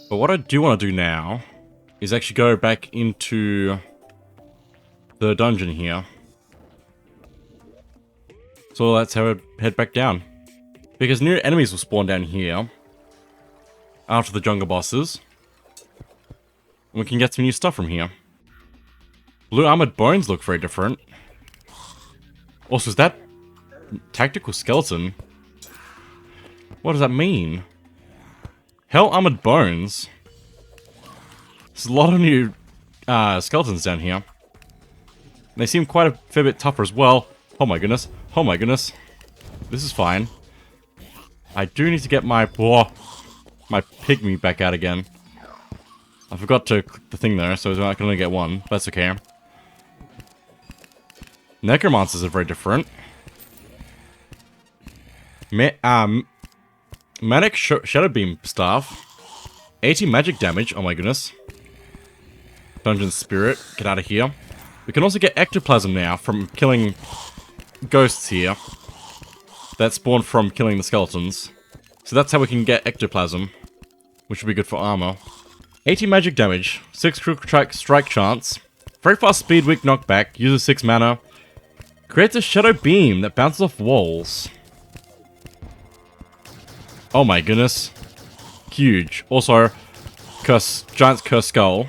But what I do want to do now is actually go back into the dungeon here. So let's head back down. Because new enemies will spawn down here after the jungle bosses. And we can get some new stuff from here. Blue armored bones look very different. Also, is that tactical skeleton? What does that mean? Hell armored bones. There's a lot of new skeletons down here. They seem quite a fair bit tougher as well. Oh my goodness. Oh my goodness. This is fine. I do need to get my pygmy back out again. I forgot to click the thing there, so I can only get one. That's okay. Necromancers are very different. Manic Shadow Beam Staff. 80 magic damage. Oh my goodness. Dungeon Spirit. Get out of here. We can also get ectoplasm now from killing ghosts here. That spawn from killing the skeletons. So that's how we can get ectoplasm. Which would be good for armor. 80 magic damage. 6 critical strike chance. Very fast speed, weak knockback. Uses 6 mana. Creates a shadow beam that bounces off walls. Oh my goodness. Huge. Also, Giant's Curse Skull.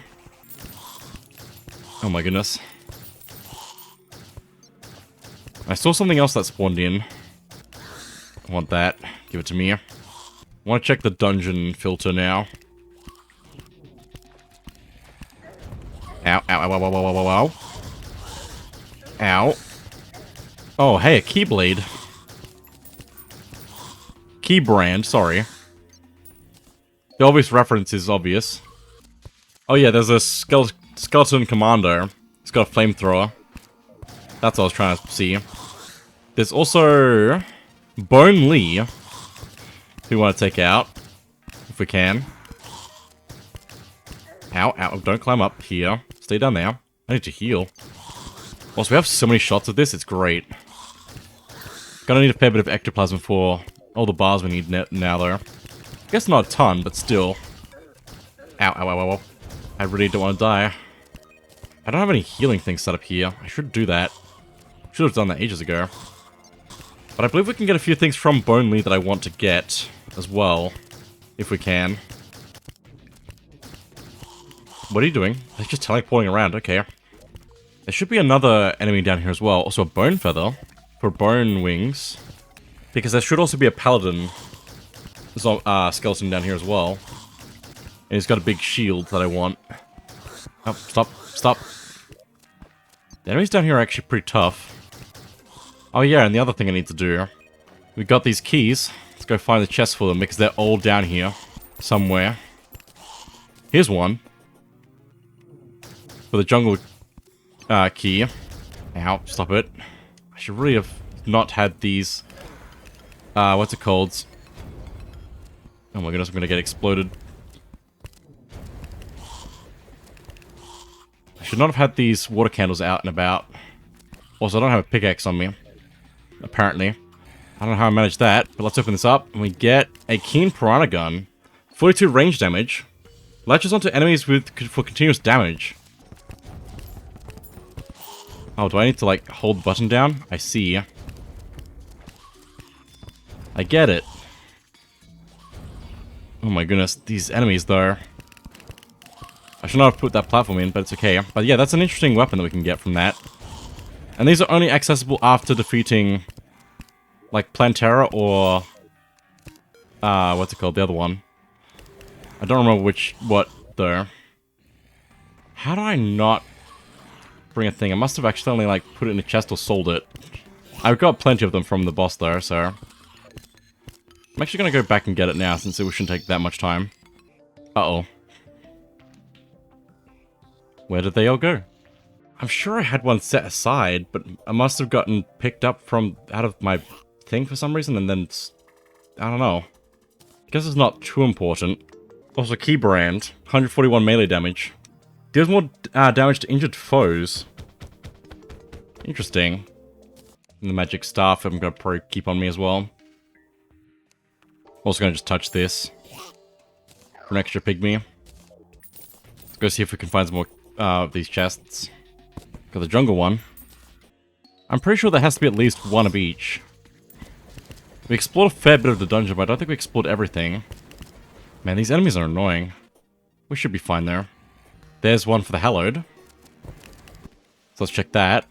Oh my goodness. I saw something else that spawned in. I want that. Give it to me. I want to check the dungeon filter now. Ow, ow, ow, ow, ow, ow, ow, ow. Ow. Oh, hey, a Keyblade. Keybrand, sorry. The obvious reference is obvious. Oh yeah, there's a skeleton commander. It's got a flamethrower. That's what I was trying to see. There's also Bone Lee, who we want to take out, if we can. Ow, ow, don't climb up here. Stay down there. I need to heal. Also, we have so many shots of this, it's great. Gonna need a fair bit of ectoplasm for all the bars we need now, though. I guess not a ton, but still. Ow, ow, ow, ow, ow. I really don't want to die. I don't have any healing things set up here. I should do that. Should have done that ages ago. But I believe we can get a few things from Bone Lee that I want to get as well. If we can. What are you doing? They're just teleporting around, okay. There should be another enemy down here as well. Also a bone feather for bone wings. Because there should also be a paladin skeleton down here as well. And he's got a big shield that I want. Oh, stop, stop. The enemies down here are actually pretty tough. Oh yeah, and the other thing I need to do. We got these keys. Let's go find the chest for them because they're all down here. Somewhere. Here's one. For the jungle key. Ow, stop it. I should really have not had these... what's it called? Oh my goodness, I'm gonna get exploded. I should not have had these water candles out and about. Also, I don't have a pickaxe on me. Apparently. I don't know how I managed that, but let's open this up. And we get a Keen Piranha Gun. 42 range damage. Latches onto enemies for continuous damage. Oh, do I need to, like, hold the button down? I see. I get it. Oh my goodness, these enemies, though. I should not have put that platform in, but it's okay. But yeah, that's an interesting weapon that we can get from that. And these are only accessible after defeating, like, Plantera or... what's it called? The other one. I don't remember what, though. How do I not bring a thing? I must have accidentally, like, put it in a chest or sold it. I've got plenty of them from the boss, though, so... I'm actually gonna go back and get it now, since it shouldn't take that much time. Uh-oh. Where did they all go? I'm sure I had one set aside, but I must have gotten picked up from out of my thing for some reason, and then... I don't know. I guess it's not too important. Also, Keybrand. 141 melee damage. Deals more damage to injured foes. Interesting. And the magic staff I'm gonna probably keep on me as well. Also gonna just touch this. for an extra pygmy. Let's go see if we can find some more of these chests. Got the jungle one. I'm pretty sure there has to be at least one of each. We explored a fair bit of the dungeon, but I don't think we explored everything. Man, these enemies are annoying. We should be fine there. There's one for the hallowed. So let's check that.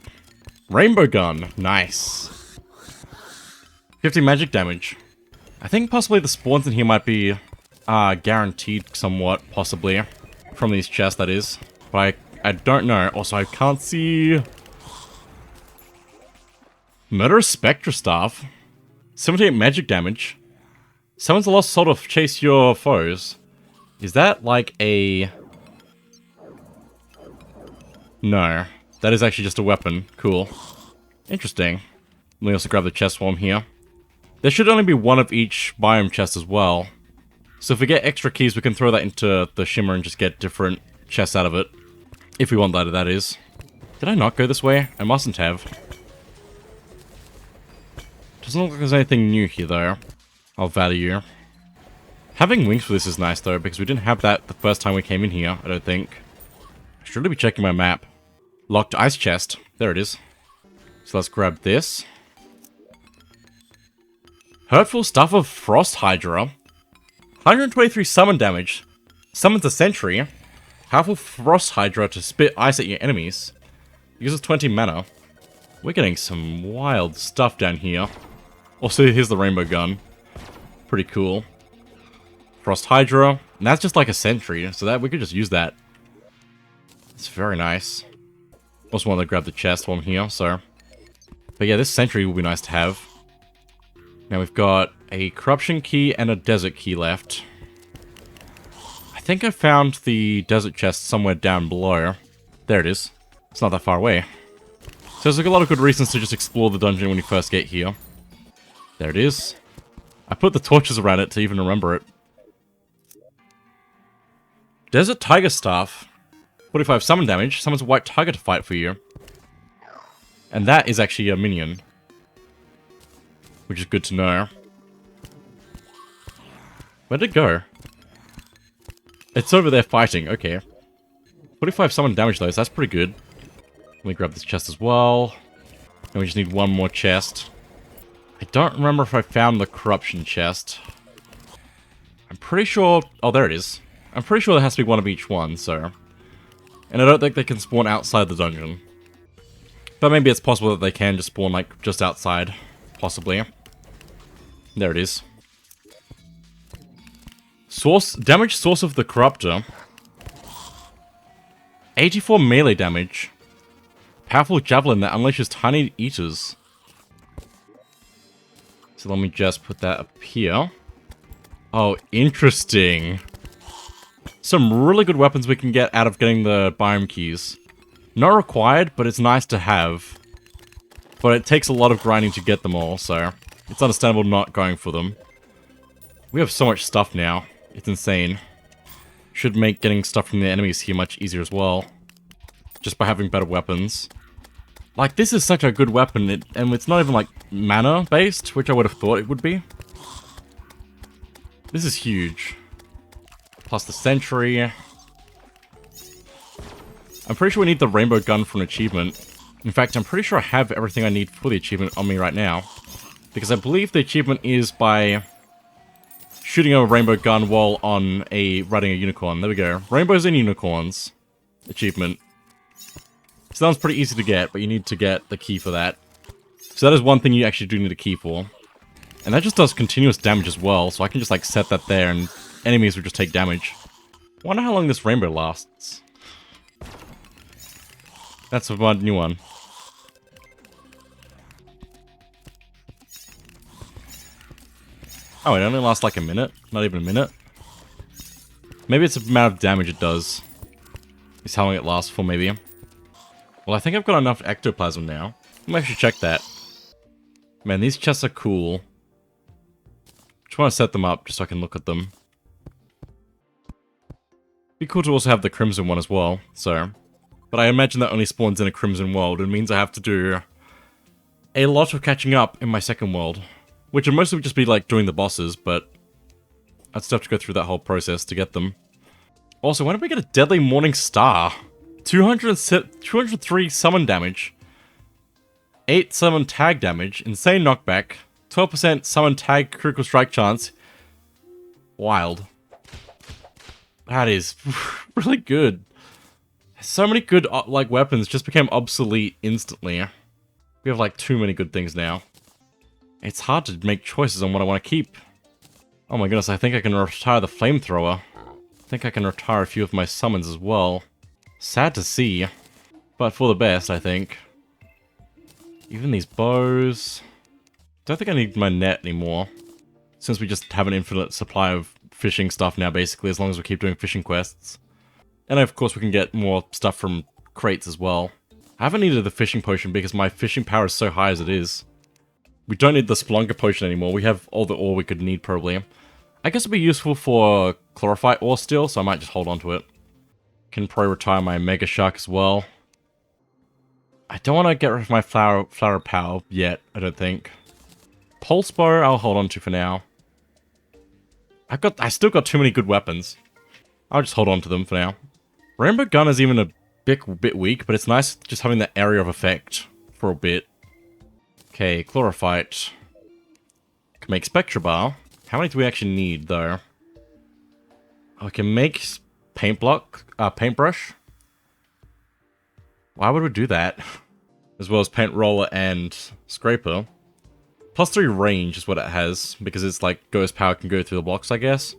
Rainbow gun. Nice. 50 magic damage. I think possibly the spawns in here might be guaranteed somewhat, possibly. From these chests, that is. But I don't know. Also, I can't see... Murderous Spectra Staff. 78 magic damage. Summons a lost soul to chase your foes. Is that like a... No. That is actually just a weapon. Cool. Interesting. Let me also grab the chest swarm here. There should only be one of each biome chest as well. So if we get extra keys, we can throw that into the shimmer and just get different chests out of it. If we want that is. Did I not go this way? I mustn't have. Doesn't look like there's anything new here, though. I'll value. Having wings for this is nice, though, because we didn't have that the first time we came in here, I don't think. I should really be checking my map. Locked ice chest. There it is. So let's grab this. Hurtful Stuff of Frost Hydra. 123 summon damage. Summons a sentry. Powerful Frost Hydra to spit ice at your enemies. Uses 20 mana. We're getting some wild stuff down here. Also, here's the rainbow gun. Pretty cool. Frost Hydra. And that's just like a sentry, so that we could just use that. It's very nice. Also wanted to grab the chest while I'm here, so... But yeah, this sentry will be nice to have. Now we've got a corruption key and a desert key left. I think I found the desert chest somewhere down below. There it is. It's not that far away. So there's like a lot of good reasons to just explore the dungeon when you first get here. There it is. I put the torches around it to even remember it. Desert Tiger Staff. 45 summon damage. Summons a white tiger to fight for you. And that is actually a minion. Which is good to know. Where'd it go? It's over there fighting. Okay. 45 summon damage though, so that's pretty good. Let me grab this chest as well. And we just need one more chest. I don't remember if I found the corruption chest. I'm pretty sure... Oh, there it is. I'm pretty sure there has to be one of each one, so... And I don't think they can spawn outside the dungeon. But maybe it's possible that they can just spawn, like, just outside. Possibly. There it is. Damage source of the Corruptor. 84 melee damage. Powerful javelin that unleashes tiny eaters. So let me just put that up here. Oh, interesting. Some really good weapons we can get out of getting the biome keys. Not required, but it's nice to have. But it takes a lot of grinding to get them all, so it's understandable not going for them. We have so much stuff now. It's insane. Should make getting stuff from the enemies here much easier as well. Just by having better weapons. Like, this is such a good weapon, and it's not even, like, mana-based, which I would have thought it would be. This is huge. Plus the sentry. I'm pretty sure we need the rainbow gun for an achievement. In fact, I'm pretty sure I have everything I need for the achievement on me right now. Because I believe the achievement is by shooting a rainbow gun while on riding a unicorn. There we go. Rainbows and unicorns. Achievement. Sounds pretty easy to get, but you need to get the key for that. So that is one thing you actually do need a key for. And that just does continuous damage as well, so I can just like set that there and enemies will just take damage. I wonder how long this rainbow lasts. That's a new one. Oh, it only lasts like a minute? Not even a minute? Maybe it's the amount of damage it does. Is how long it lasts for, maybe. Well, I think I've got enough ectoplasm now. I might actually check that. Man, these chests are cool. Just want to set them up just so I can look at them. Be cool to also have the crimson one as well, so... But I imagine that only spawns in a crimson world, and means I have to do a lot of catching up in my second world. Which would mostly just be like doing the bosses, but I'd still have to go through that whole process to get them. Also, when did we get a Deadly Morning Star? 203 summon damage. 8 summon tag damage. Insane knockback. 12% summon tag critical strike chance. Wild. That is really good. So many good, like, weapons just became obsolete instantly. We have, like, too many good things now. It's hard to make choices on what I want to keep. Oh my goodness, I think I can retire the flamethrower. I think I can retire a few of my summons as well. Sad to see, but for the best, I think. Even these bows. Don't think I need my net anymore, since we just have an infinite supply of fishing stuff now, basically, as long as we keep doing fishing quests. And of course we can get more stuff from crates as well. I haven't needed the fishing potion because my fishing power is so high as it is. We don't need the Spelunker potion anymore. We have all the ore we could need, probably. I guess it'd be useful for chlorophyte ore still, so I might just hold on to it. Can probably retire my Mega Shark as well. I don't want to get rid of my flower power yet, I don't think. Pulse bow, I'll hold on to for now. I still got too many good weapons. I'll just hold on to them for now. Rainbow Gun is even a bit weak, but it's nice just having that area of effect for a bit. Okay, chlorophyte. Can make Spectra Bar. How many do we actually need, though? I can make paintbrush. Why would we do that? As well as paint roller and scraper. +3 range is what it has, because it's like ghost power can go through the blocks, I guess.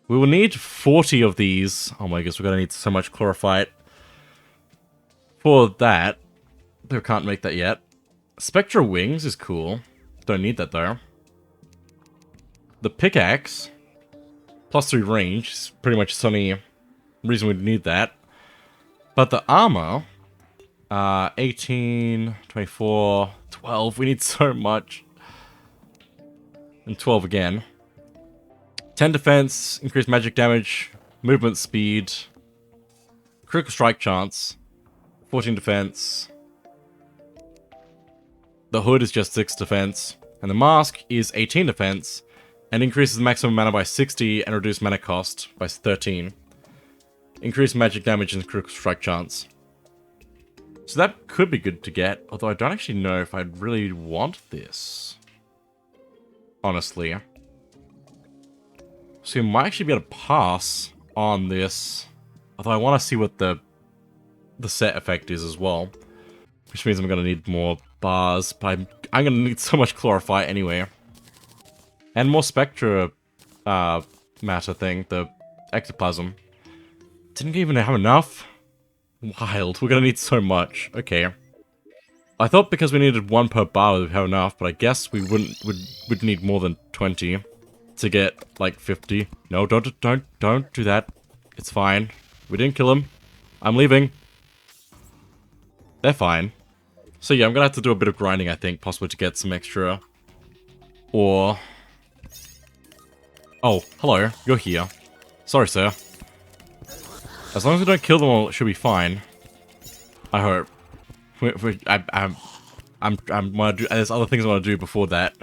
We will need 40 of these. Oh my goodness, we're gonna need so much chlorophyte for that. We can't make that yet. Spectra Wings is cool. Don't need that though. The pickaxe, +3 range, is pretty much the only reason we'd need that. But the armor, 18, 24, 12, we need so much. And 12 again. 10 defense, increased magic damage, movement speed, critical strike chance, 14 defense. The hood is just 6 defense, and the mask is 18 defense, and increases the maximum mana by 60 and reduced mana cost by 13. Increased magic damage and critical strike chance. So that could be good to get, although I don't actually know if I'd really want this. Honestly. So we might actually be able to pass on this. Although I want to see what the set effect is as well. Which means I'm going to need more bars. But I'm going to need so much chlorophyte anyway. And more spectra matter thing. The ectoplasm. Didn't even have enough? Wild. We're going to need so much. Okay. I thought because we needed 1 per bar we'd have enough. But I guess we would need more than 20. To get, like, 50. No, don't do that. It's fine. We didn't kill him. I'm leaving. They're fine. So yeah, I'm gonna have to do a bit of grinding, I think, possibly to get some extra. Or... Oh, hello. You're here. Sorry, sir. As long as we don't kill them all, it should be fine. I hope. There's other things I want to do before that.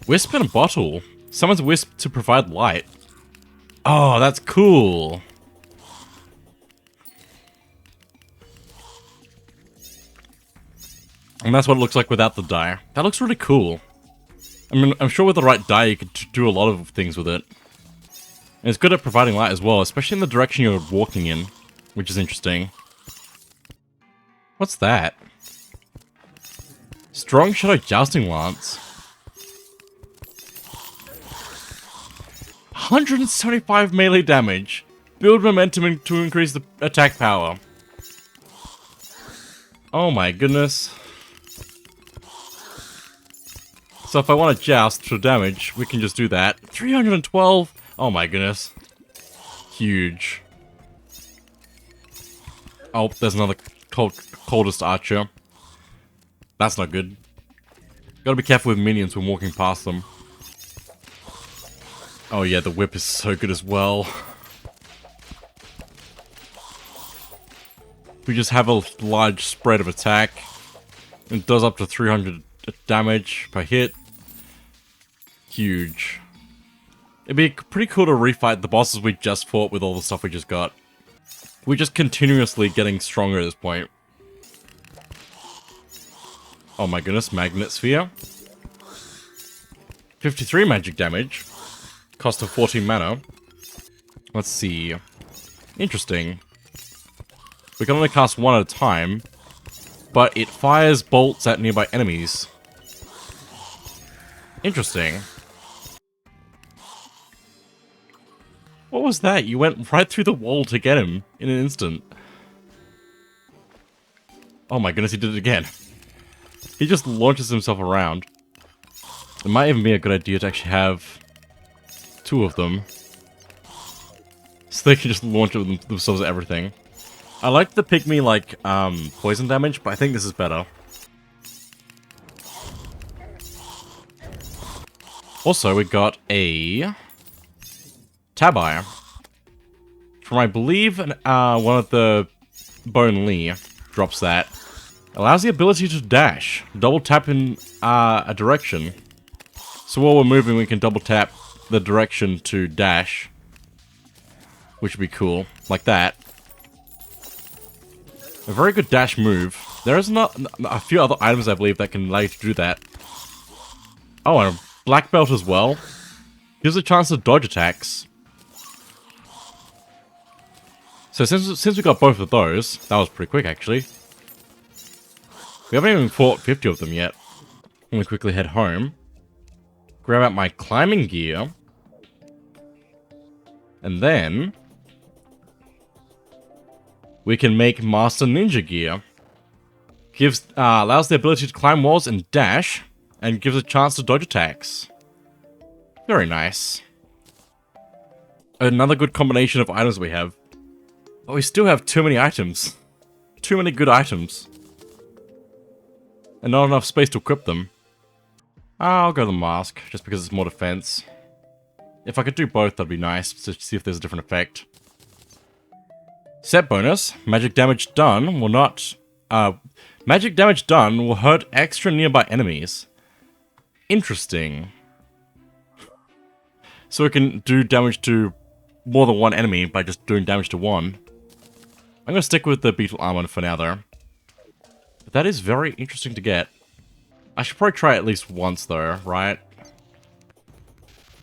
Wisp in a bottle. Someone's wisp to provide light. Oh, that's cool. And that's what it looks like without the dye. That looks really cool. I mean, I'm sure with the right dye you could do a lot of things with it. And it's good at providing light as well, especially in the direction you're walking in, which is interesting. What's that? Strong Shadow Jousting Lance. 175 melee damage. Build momentum to increase the attack power. Oh my goodness. So if I want to joust for damage, we can just do that. 312? Oh my goodness. Huge. Oh, there's another coldest archer. That's not good. Gotta be careful with minions when walking past them. Oh yeah, the whip is so good as well. We just have a large spread of attack. It does up to 300 damage per hit. huge. It'd be pretty cool to refight the bosses we just fought with all the stuff we just got. We're just continuously getting stronger at this point. Oh my goodness, Magnet Sphere. 53 magic damage. Cost of 14 mana. Let's see. Interesting. We can only cast one at a time, but it fires bolts at nearby enemies. Interesting. What was that? You went right through the wall to get him in an instant. Oh my goodness, he did it again. He just launches himself around. It might even be a good idea to actually have two of them, so they can just launch themselves at everything. I like the pygmy, like, poison damage, but I think this is better. Also, we got a Tabi from, I believe, one of the Bone Lee drops that. Allows the ability to dash. Double tap in a direction. So while we're moving, we can double tap the direction to dash, which would be cool, like that. A very good dash move. There is not a few other items, I believe, that can allow you to do that. Oh, and a black belt as well. Gives a chance to dodge attacks. So since we got both of those, that was pretty quick actually. We haven't even fought 50 of them yet. I'm gonna quickly head home. Grab out my climbing gear. And then we can make Master Ninja gear. Allows the ability to climb walls and dash, and gives a chance to dodge attacks. Very nice. Another good combination of items we have. But we still have too many items. Too many good items. And not enough space to equip them. I'll go the mask, just because it's more defense. If I could do both, that'd be nice, to see if there's a different effect. Set bonus. Magic damage done will not... magic damage done will hurt extra nearby enemies. Interesting. So we can do damage to more than one enemy by just doing damage to one. I'm going to stick with the beetle armor for now, though. But that is very interesting to get. I should probably try it at least once, though, right?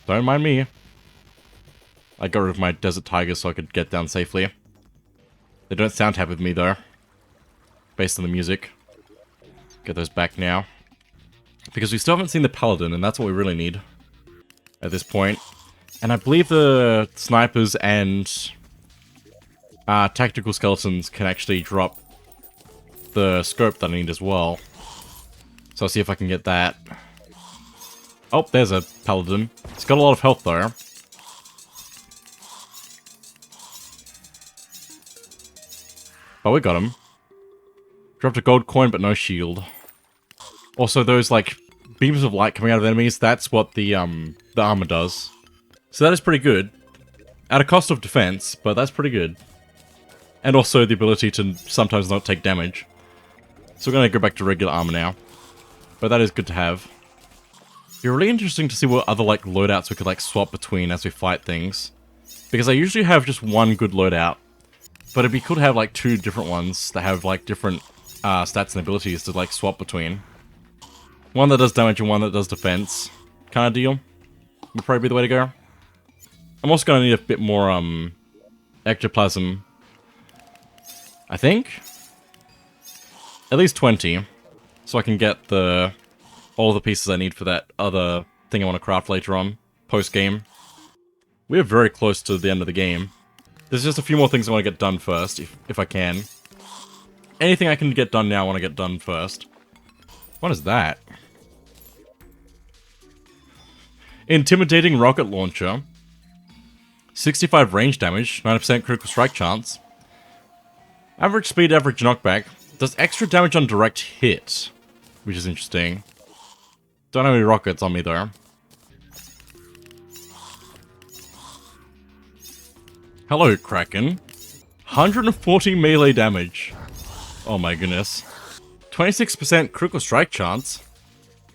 Don't mind me. I got rid of my desert tigers so I could get down safely. They don't sound happy with me, though. Based on the music. Get those back now. Because we still haven't seen the paladin, and that's what we really need at this point. And I believe the snipers and tactical skeletons can actually drop the scope that I need as well. So I'll see if I can get that. Oh, there's a paladin. It's got a lot of health though. Oh, we got him. Dropped a gold coin but no shield. Also those like beams of light coming out of enemies, that's what the armor does. So that is pretty good. At a cost of defense, but that's pretty good. And also the ability to sometimes not take damage. So we're going to go back to regular armor now. But that is good to have. It'd be really interesting to see what other like loadouts we could like swap between as we fight things. Because I usually have just one good loadout. But it'd be cool to have like two different ones that have like different stats and abilities to like swap between. One that does damage and one that does defense. Kind of deal. Would probably be the way to go. I'm also going to need a bit more ectoplasm. I think. At least 20. So I can get all the pieces I need for that other thing I want to craft later on. Post-game. We're very close to the end of the game. There's just a few more things I want to get done first, if I can. Anything I can get done now I want to get done first. What is that? Intimidating rocket launcher. 65 range damage, 90% critical strike chance. Average speed, average knockback. Does extra damage on direct hit. Which is interesting. Don't have any rockets on me though. Hello, Kraken. 140 melee damage. Oh my goodness. 26% critical strike chance.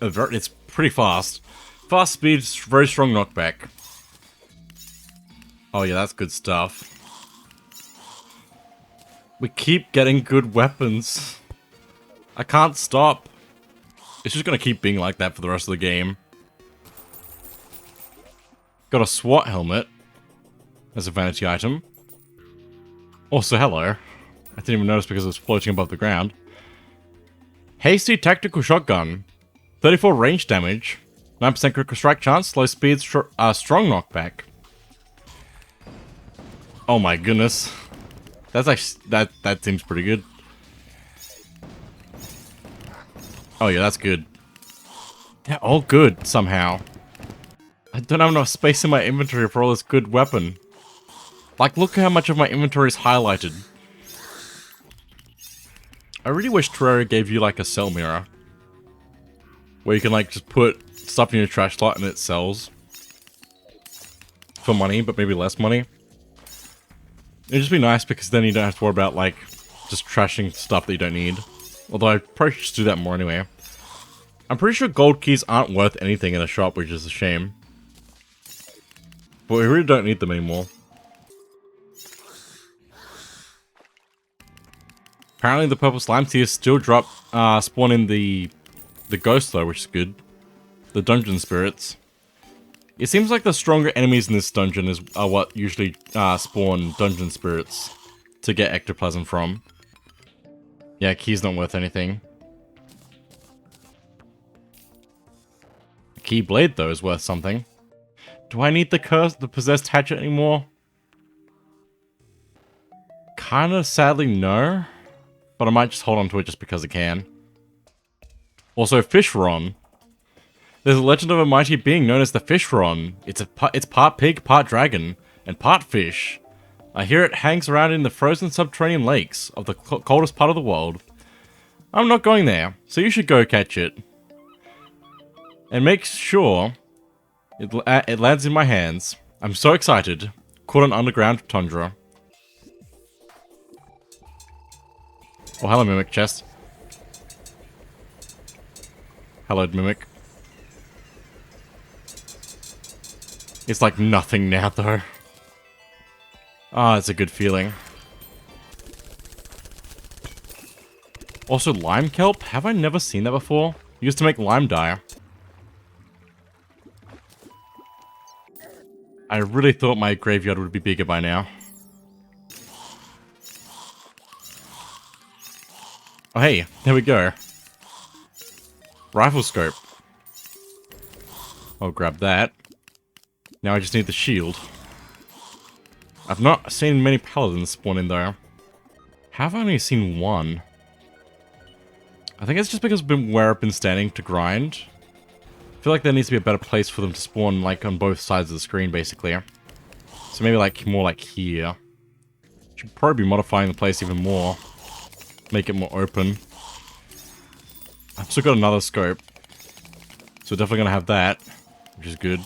It's pretty fast. Fast speed, very strong knockback. Oh yeah, that's good stuff. We keep getting good weapons. I can't stop. It's just gonna keep being like that for the rest of the game. Got a SWAT helmet as a vanity item. Also, hello. I didn't even notice because it was floating above the ground. Hasty Tactical Shotgun. 34 range damage. 9% critical strike chance. Low speed, strong knockback. Oh my goodness. That's actually... That seems pretty good. Oh yeah, that's good. They're all good, somehow. I don't have enough space in my inventory for all this good weapon. Like, look how much of my inventory is highlighted. I really wish Terraria gave you, like, a sell mirror. Where you can, like, just put stuff in your trash slot and it sells. For money, but maybe less money. It'd just be nice because then you don't have to worry about, like, just trashing stuff that you don't need. Although I probably should do that more anyway. I'm pretty sure gold keys aren't worth anything in a shop, which is a shame. But we really don't need them anymore. Apparently the purple slime tears still drop, spawn in the ghost though, which is good. The dungeon spirits. It seems like the stronger enemies in this dungeon are what usually spawn dungeon spirits to get ectoplasm from. Yeah, key's not worth anything. Key blade though is worth something. Do I need the possessed hatchet anymore? Kinda sadly no. But I might just hold on to it just because I can. Also, Fishron. There's a legend of a mighty being known as the Fishron. It's part pig, part dragon, and part fish. I hear it hangs around in the frozen subterranean lakes of the coldest part of the world. I'm not going there, so you should go catch it. And make sure it lands in my hands. I'm so excited. Caught an underground tundra. Oh, hello, Mimic chest. Hello, Mimic. It's like nothing now, though. Ah, it's a good feeling. Also, lime kelp? Have I never seen that before? Used to make lime dye. I really thought my graveyard would be bigger by now. Oh hey, there we go. Rifle scope. I'll grab that. Now I just need the shield. I've not seen many paladins spawn in though. Have I only seen one? I think it's just because where I've been standing to grind. I feel like there needs to be a better place for them to spawn, like on both sides of the screen basically. So maybe like more like here. Should probably be modifying the place even more. Make it more open. I've still got another scope. So definitely gonna have that, which is good.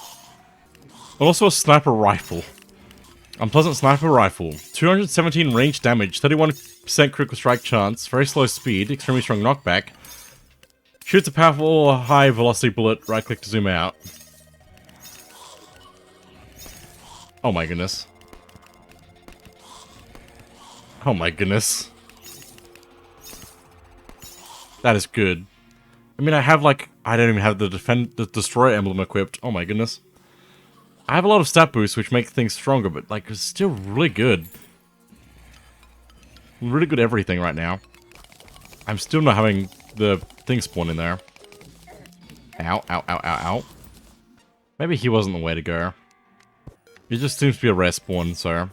But also a sniper rifle. Unpleasant sniper rifle. 217 range damage, 31% critical strike chance, very slow speed, extremely strong knockback. Shoots a powerful high velocity bullet, right click to zoom out. Oh my goodness. Oh my goodness. That is good. I mean, I have like... I don't even have the Destroyer emblem equipped. Oh my goodness. I have a lot of stat boosts, which make things stronger, but like, it's still really good. Really good everything right now. I'm still not having the thing spawn in there. Ow, ow, ow, ow, ow. Maybe he wasn't the way to go. It just seems to be a rare spawn, so...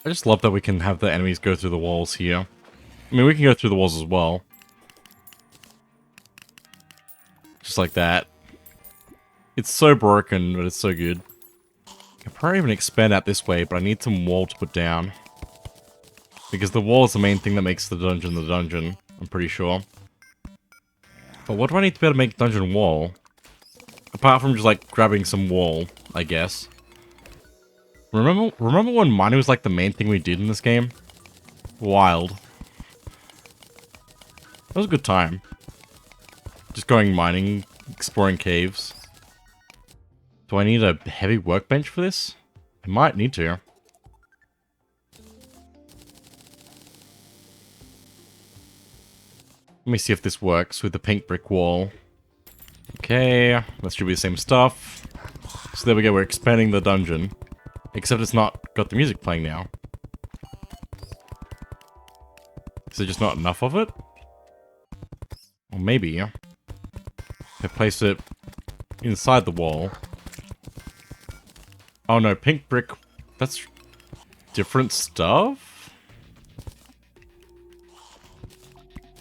I just love that we can have the enemies go through the walls here. I mean, we can go through the walls as well. Just like that. It's so broken, but it's so good. I can probably even expand out this way, but I need some wall to put down. Because the wall is the main thing that makes the dungeon, I'm pretty sure. But what do I need to be able to make dungeon wall? Apart from just like grabbing some wall, I guess. Remember when mining was like the main thing we did in this game? Wild. That was a good time. Just going mining exploring caves. Do I need a heavy workbench for this? I might need to. Let me see if this works with the pink brick wall. Okay, that should be the same stuff. So there we go, we're expanding the dungeon. Except it's not got the music playing now. Is there just not enough of it? Or maybe I place it inside the wall. Oh no, pink brick, that's different stuff?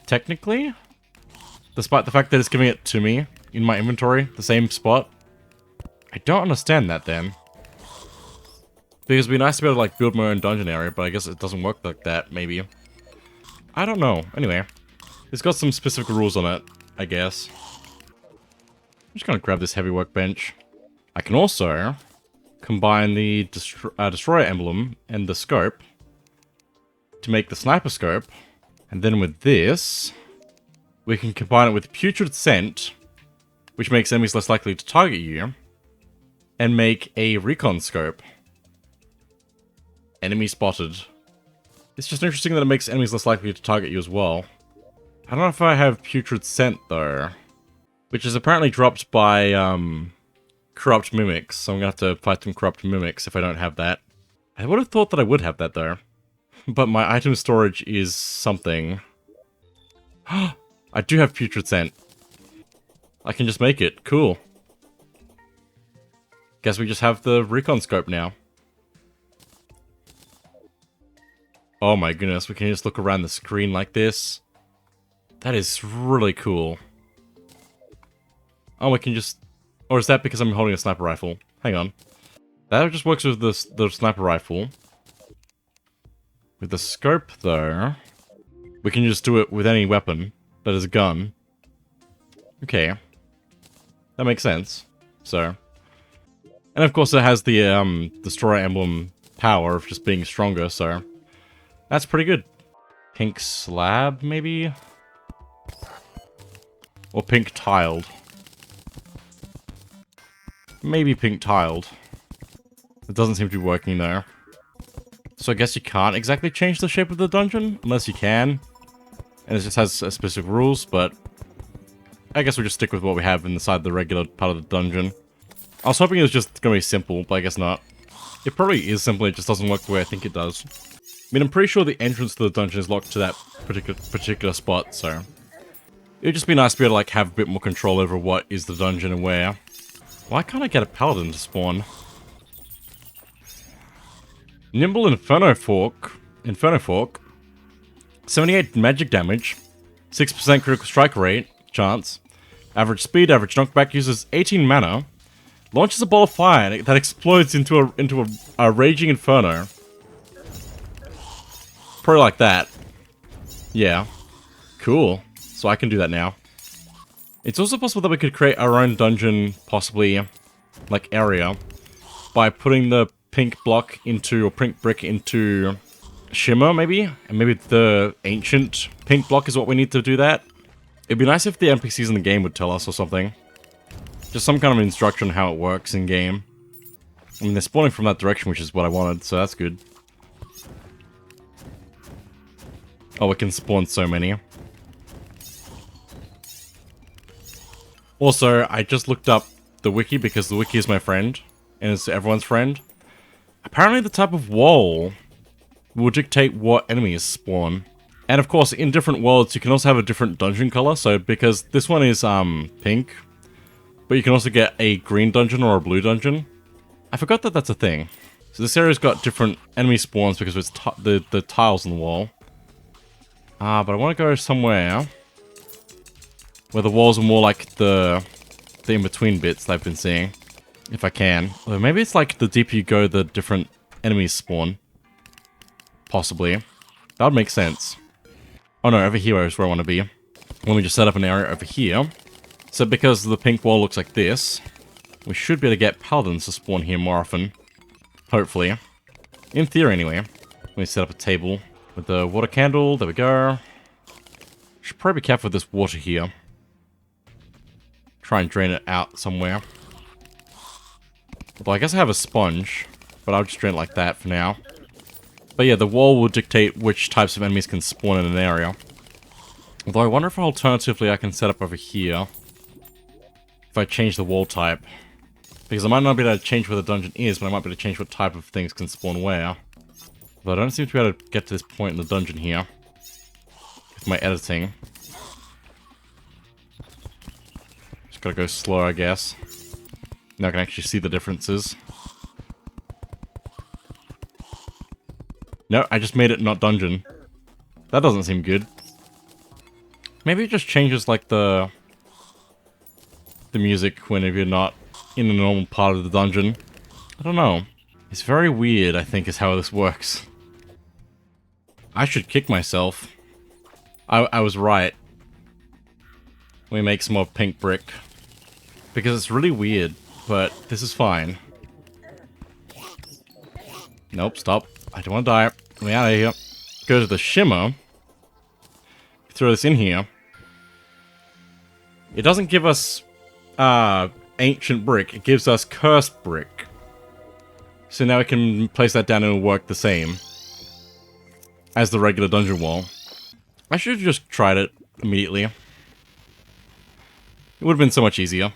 Technically? Despite the fact that it's giving it to me in my inventory, the same spot. I don't understand that then. Because it'd be nice to be able to like build my own dungeon area, but I guess it doesn't work like that, maybe. I don't know. Anyway, it's got some specific rules on it, I guess. I'm just gonna grab this heavy workbench. I can also combine the destroyer emblem and the scope to make the sniper scope. And then with this, we can combine it with putrid scent, which makes enemies less likely to target you, and make a recon scope. Enemy spotted. It's just interesting that it makes enemies less likely to target you as well. I don't know if I have putrid scent though, which is apparently dropped by corrupt mimics, so I'm gonna have to fight some corrupt mimics if I don't have that. I would have thought that I would have that though. But my item storage is something. I do have putrid scent. I can just make it. Cool. Guess we just have the recon scope now. Oh my goodness, we can just look around the screen like this. That is really cool. Oh, we can just... Or is that because I'm holding a sniper rifle? Hang on. That just works with the sniper rifle. With the scope, though, we can just do it with any weapon that is a gun. Okay. That makes sense. So. And of course it has the destroyer emblem power of just being stronger, so that's pretty good. Pink slab, maybe? Or pink tiled. Maybe pink tiled. It doesn't seem to be working though. So I guess you can't exactly change the shape of the dungeon, unless you can. And it just has specific rules, but I guess we'll just stick with what we have inside the regular part of the dungeon. I was hoping it was just going to be simple, but I guess not. It probably is simple, it just doesn't work the way I think it does. I mean, I'm pretty sure the entrance to the dungeon is locked to that particular spot, so... It would just be nice to be able to like, have a bit more control over what is the dungeon and where. Why can't I get a paladin to spawn? Nimble Inferno Fork. 78 magic damage. 6% critical strike rate. Chance. Average speed, average knockback. Uses 18 mana. Launches a ball of fire that explodes into a raging inferno. Probably like that. Yeah. Cool. So I can do that now. It's also possible that we could create our own dungeon, possibly, like, area, by putting the pink block into, or pink brick into shimmer, maybe? And maybe the ancient pink block is what we need to do that. It'd be nice if the NPCs in the game would tell us or something. Just some kind of instruction on how it works in-game. I mean, they're spawning from that direction, which is what I wanted, so that's good. Oh, we can spawn so many. Also, I just looked up the wiki because the wiki is my friend, and it's everyone's friend. Apparently the type of wall will dictate what enemies spawn. And of course, in different worlds, you can also have a different dungeon color, so because this one is, pink, but you can also get a green dungeon or a blue dungeon. I forgot that that's a thing. So this area's got different enemy spawns because of its the tiles on the wall. But I want to go somewhere where the walls are more like the in-between bits that I've been seeing, if I can. Or maybe it's like the deeper you go, the different enemies spawn. Possibly. That would make sense. Oh no, over here is where I want to be. Let me just set up an area over here. So because the pink wall looks like this, we should be able to get paladins to spawn here more often. Hopefully. In theory, anyway. Let me set up a table with the water candle. There we go. Should probably be careful with this water here. try and drain it out somewhere. Although I guess I have a sponge, but I'll just drain it like that for now. But yeah, the wall will dictate which types of enemies can spawn in an area. Although I wonder if alternatively I can set up over here. If I change the wall type. Because I might not be able to change where the dungeon is, but I might be able to change what type of things can spawn where. But I don't seem to be able to get to this point in the dungeon here. With my editing. Just gotta go slow, I guess. Now I can actually see the differences. No, I just made it not dungeon. That doesn't seem good. Maybe it just changes, like, the music whenever you're not in the normal part of the dungeon. I don't know. It's very weird, I think, is how this works. I should kick myself. I was right. Let me make some more pink brick. Because it's really weird, but this is fine. Nope, stop. I don't want to die. Let me out of here. Go to the shimmer. Throw this in here. It doesn't give us ancient brick. It gives us cursed brick. So now we can place that down and it'll work the same as the regular dungeon wall. I should have just tried it immediately. It would have been so much easier.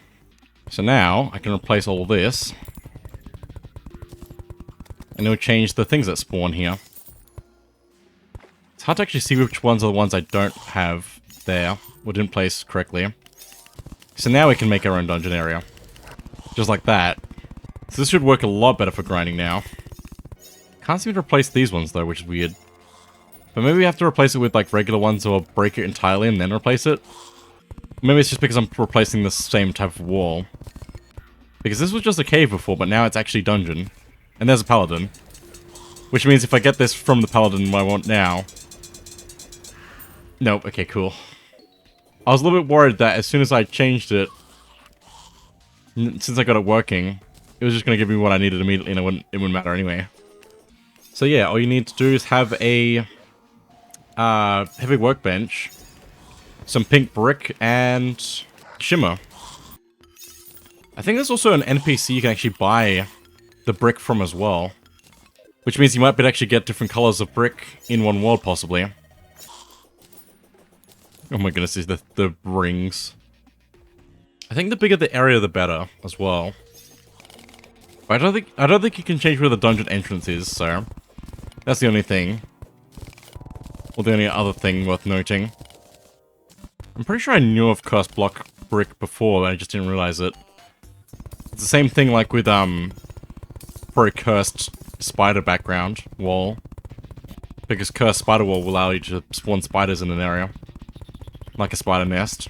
So now I can replace all this. And it'll change the things that spawn here. It's hard to actually see which ones are the ones I don't have there, or didn't place correctly. So now we can make our own dungeon area. Just like that. So this should work a lot better for grinding now. Can't seem to replace these ones though, which is weird. But maybe we have to replace it with like regular ones or break it entirely and then replace it. Maybe it's just because I'm replacing the same type of wall. Because this was just a cave before, but now it's actually dungeon. And there's a paladin. Which means if I get this from the paladin I want now... Nope, okay, cool. I was a little bit worried that as soon as I changed it, since I got it working, it was just going to give me what I needed immediately and it wouldn't matter anyway. So yeah, all you need to do is have a heavy workbench, some pink brick, and shimmer. I think there's also an NPC you can actually buy the brick from as well. Which means you might be able to actually get different colors of brick in one world, possibly. Oh my goodness, these are the rings. I think the bigger the area, the better, as well. But I don't think you can change where the dungeon entrance is, so... That's the only thing. Or the only other thing worth noting. I'm pretty sure I knew of cursed block brick before, but I just didn't realize it. It's the same thing like with, for a cursed spider background wall. Because cursed spider wall will allow you to spawn spiders in an area. Like a spider nest.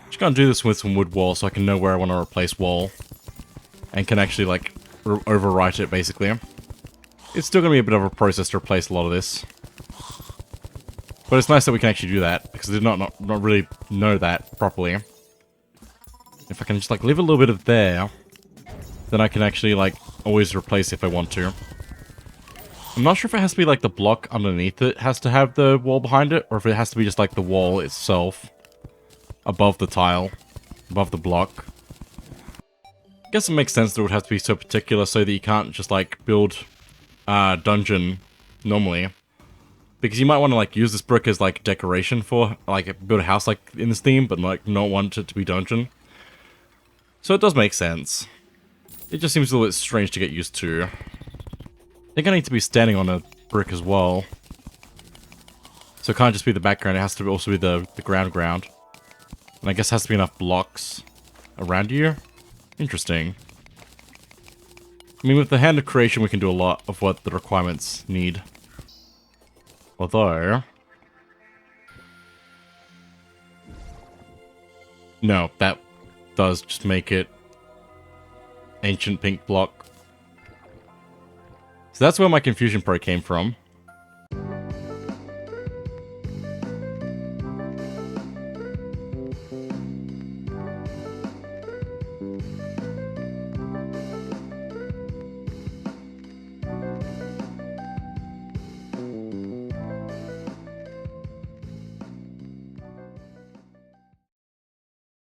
Just gonna do this with some wood wall so I can know where I want to replace wall. And can actually, like, overwrite it, basically. It's still gonna be a bit of a process to replace a lot of this. But it's nice that we can actually do that, because I did not really know that properly. If I can just, like, leave a little bit of there, then I can actually, like, always replace if I want to. I'm not sure if it has to be, like, the block underneath it has to have the wall behind it, or if it has to be just, like, the wall itself. Above the tile. Above the block. I guess it makes sense that it would have to be so particular so that you can't just, like, build a dungeon normally. Because you might want to, like, use this brick as, like, decoration for, like, build a house, like, in this theme, but, like, not want it to be dungeon. So it does make sense. It just seems a little bit strange to get used to. I think I need to be standing on a brick as well. So it can't just be the background, it has to also be the ground. And I guess it has to be enough blocks around you. Interesting. I mean, with the hand of creation, we can do a lot of what the requirements need. Although... No, that does just make it ancient pink block. So that's where my Confusion Pro came from.